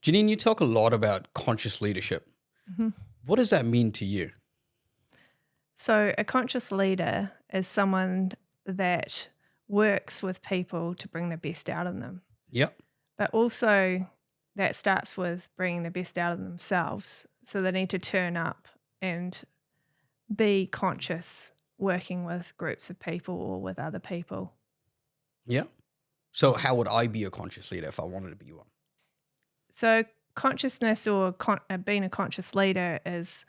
Janine, you talk a lot about conscious leadership. Mm-hmm. What does that mean to you? So a conscious leader is someone that works with people to bring the best out of them. Yep. But also that starts with bringing the best out of themselves. So they need to turn up and be conscious working with groups of people or with other people. Yeah. So how would I be a conscious leader if I wanted to be one? So consciousness or being a conscious leader is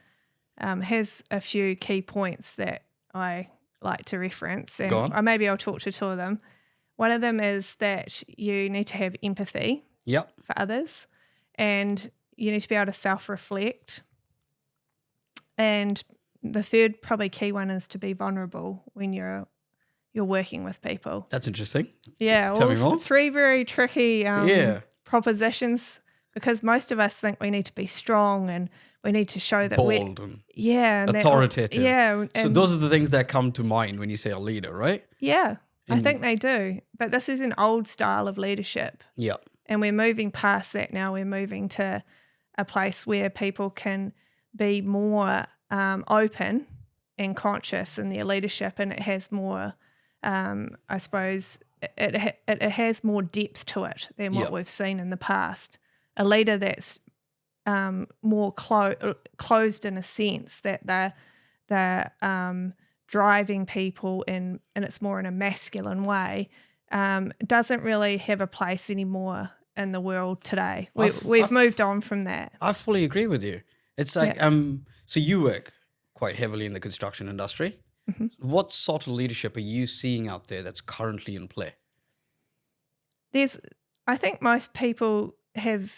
has a few key points that I like to reference, Go on. and maybe I'll talk to two of them. One of them is that you need to have empathy Yep. for others, and you need to be able to self-reflect. And the third probably key one is to be vulnerable when you're working with people. That's interesting. Yeah, Tell me more. Three very tricky propositions, because most of us think we need to be strong and we need to show that we're Bold and and authoritative. So those are the things that come to mind when you say a leader, right? Yeah, I And- think they do. But this is an old style of leadership. Yeah. And we're moving past that now. We're moving to a place where people can be more open and conscious in their leadership, and it has more, I suppose, it has more depth to it than what we've seen in the past. A leader that's more closed in a sense, that they're driving people and it's more in a masculine way, doesn't really have a place anymore in the world today. We've moved on from that. I fully agree with you. It's like, so you work quite heavily in the construction industry. Mm-hmm. What sort of leadership are you seeing out there that's currently in play? I think most people have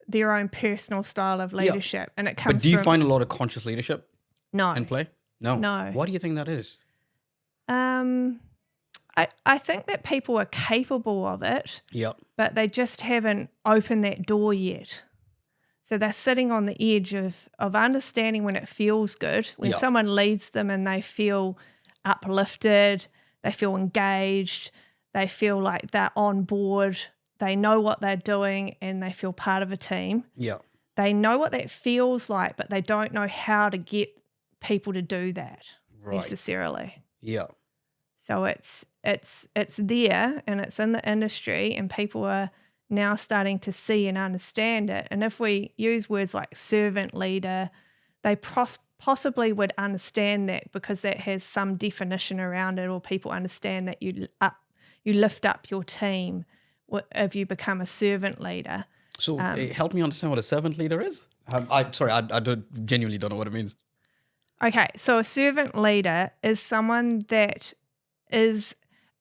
their own personal style of leadership, and it comes. But do you find a lot of conscious leadership in play? No. Why do you think that is? I think that people are capable of it. Yep. But they just haven't opened that door yet. So they're sitting on the edge of understanding when it feels good, when someone leads them and they feel uplifted, they feel engaged, they feel like they're on board, they know what they're doing and they feel part of a team. Yeah. They know what that feels like, but they don't know how to get people to do that necessarily. Yeah. So it's there and it's in the industry, and people are now starting to see and understand it. And if we use words like servant leader, they possibly would understand that, because that has some definition around it, or people understand that you lift up your team if you become a servant leader. So help me understand what a servant leader is. I genuinely don't know what it means. Okay, so a servant leader is someone that is,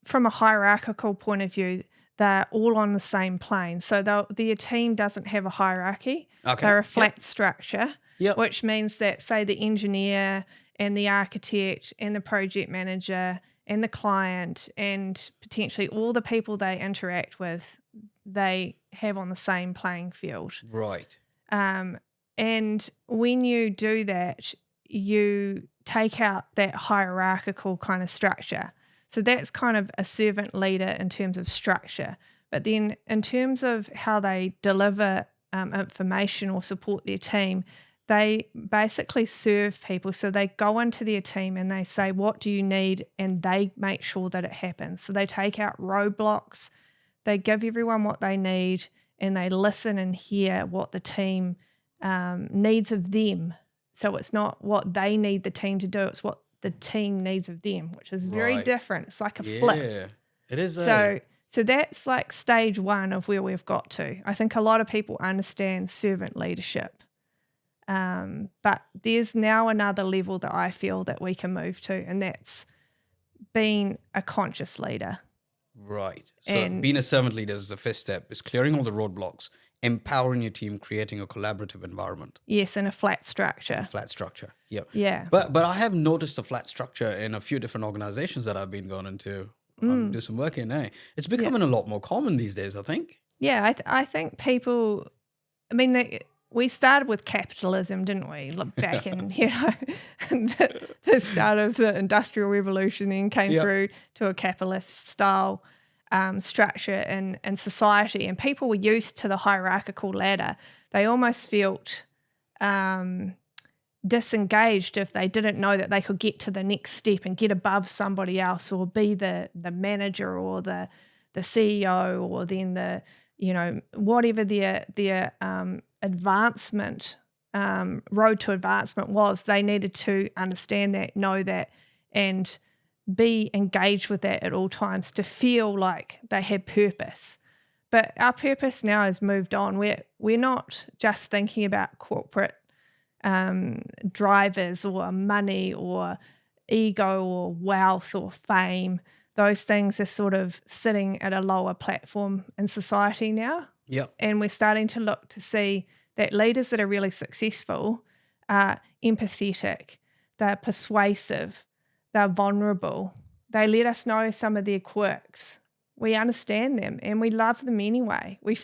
from a hierarchical point of view, they're all on the same plane. So their team doesn't have a hierarchy. Okay. They're a flat structure, Yep. which means that, say, the engineer and the architect and the project manager and the client and potentially all the people they interact with, they have on the same playing field. Right. And when you do that, you take out that hierarchical kind of structure. So that's kind of a servant leader in terms of structure. But then in terms of how they deliver information or support their team, they basically serve people. So they go into their team and they say, what do you need? And they make sure that it happens. So they take out roadblocks, they give everyone what they need, and they listen and hear what the team needs of them. So it's not what they need the team to do, it's what the team needs of them, which is very different. It's like a flip. Yeah, it is. So that's like stage one of where we've got to. I think a lot of people understand servant leadership. But there's now another level that I feel that we can move to, and that's being a conscious leader. Right. So being a servant leader is the first step, is clearing all the roadblocks, empowering your team, creating a collaborative environment. Yes, in a flat structure. Yep. Yeah. But I have noticed a flat structure in a few different organizations that I've been going into, do some work in. It's becoming a lot more common these days, I think. Yeah, I think people, I mean, we started with capitalism, didn't we? Look back in, the start of the Industrial Revolution, then came through to a capitalist style structure in society, and people were used to the hierarchical ladder. They almost felt disengaged if they didn't know that they could get to the next step and get above somebody else, or be the manager or the CEO, or then the, whatever their advancement road to advancement was. They needed to understand that, know that, and be engaged with that at all times to feel like they had purpose. But our purpose now has moved on. We're not just thinking about corporate drivers or money or ego or wealth or fame. Those things are sort of sitting at a lower platform in society now. Yep. And we're starting to look to see that leaders that are really successful are empathetic, they're persuasive, they're vulnerable. They let us know some of their quirks. We understand them and we love them anyway. We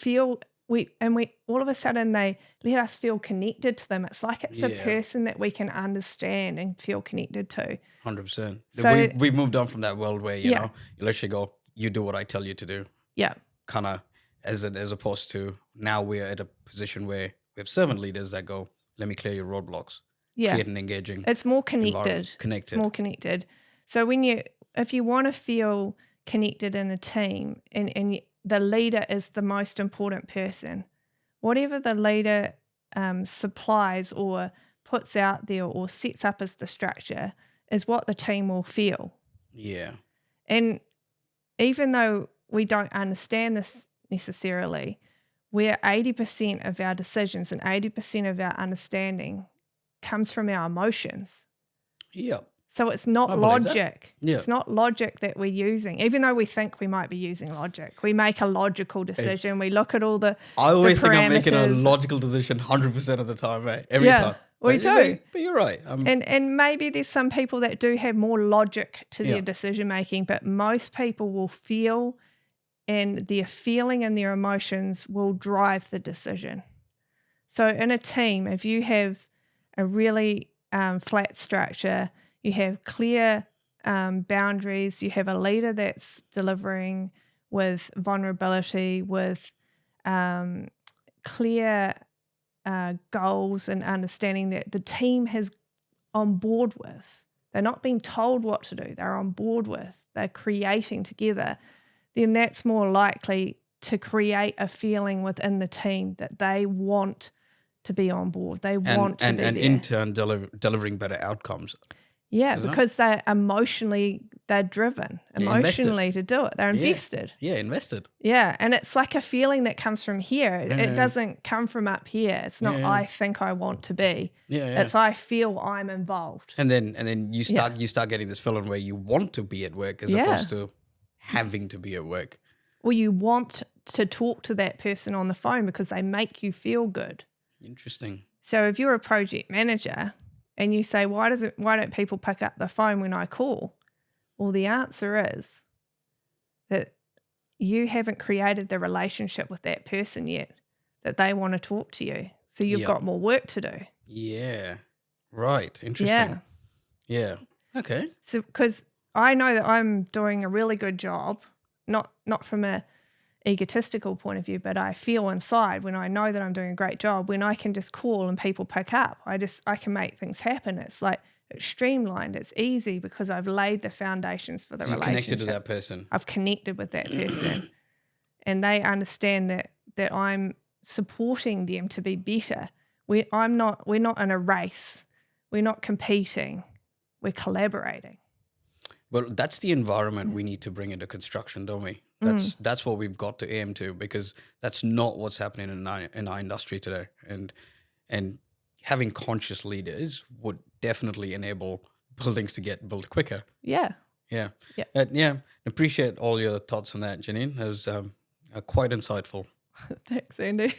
all of a sudden they let us feel connected to them. It's like it's a person that we can understand and feel connected to. 100%. So we've moved on from that world where, you know, you literally go, you do what I tell you to do. Yeah. Kind of as opposed to now we're at a position where we have servant leaders that go, let me clear your roadblocks. Yeah. Create an engaging. It's more connected. It's more connected. So if you want to feel connected in a team and the leader is the most important person, whatever the leader supplies or puts out there or sets up as the structure is what the team will feel. Yeah. And even though we don't understand this necessarily, where 80% of our decisions and 80% of our understanding comes from our emotions. Yeah. So it's not logic. Yeah. It's not logic that we're using, even though we think we might be using logic. We make a logical decision. We look at all the I always think I'm making a parameters. logical decision 100% of the time, mate. Every time. We do. But you're right. And maybe there's some people that do have more logic to their decision making, but most people will feel, and their feeling and their emotions will drive the decision. So in a team, if you have a really flat structure, you have clear boundaries, you have a leader that's delivering with vulnerability, with clear goals and understanding that the team has on board with. They're not being told what to do, they're on board with, they're creating together, then that's more likely to create a feeling within the team that they want to be on board. They want to be there. And in turn delivering better outcomes. Yeah, because they're driven emotionally to do it. They're invested. Yeah, invested. Yeah, and it's like a feeling that comes from here. It doesn't come from up here. It's not I think I want to be. It's I feel I'm involved. And then you start getting this feeling where you want to be at work as opposed to having to be at work. Or you want to talk to that person on the phone because they make you feel good. Interesting. So if you're a project manager and you say, why don't people pick up the phone when I call? Well, the answer is that you haven't created the relationship with that person yet that they want to talk to you. So you've got more work to do. Yeah. Right. Interesting. Yeah. Okay. So because I know that I'm doing a really good job, not from a egotistical point of view, but I feel inside when I know that I'm doing a great job, when I can just call and people pick up, I can make things happen. It's like it's streamlined, it's easy because I've laid the foundations for the relationship. Connected to that person. I've connected with that person and they understand that I'm supporting them to be better. We're not in a race. We're not competing. We're collaborating. Well, that's the environment we need to bring into construction, don't we? That's what we've got to aim to, because that's not what's happening in our industry today. And having conscious leaders would definitely enable buildings to get built quicker. Yeah. Yeah. Yeah. Appreciate all your thoughts on that, Janine. That was quite insightful. Thanks, Andy.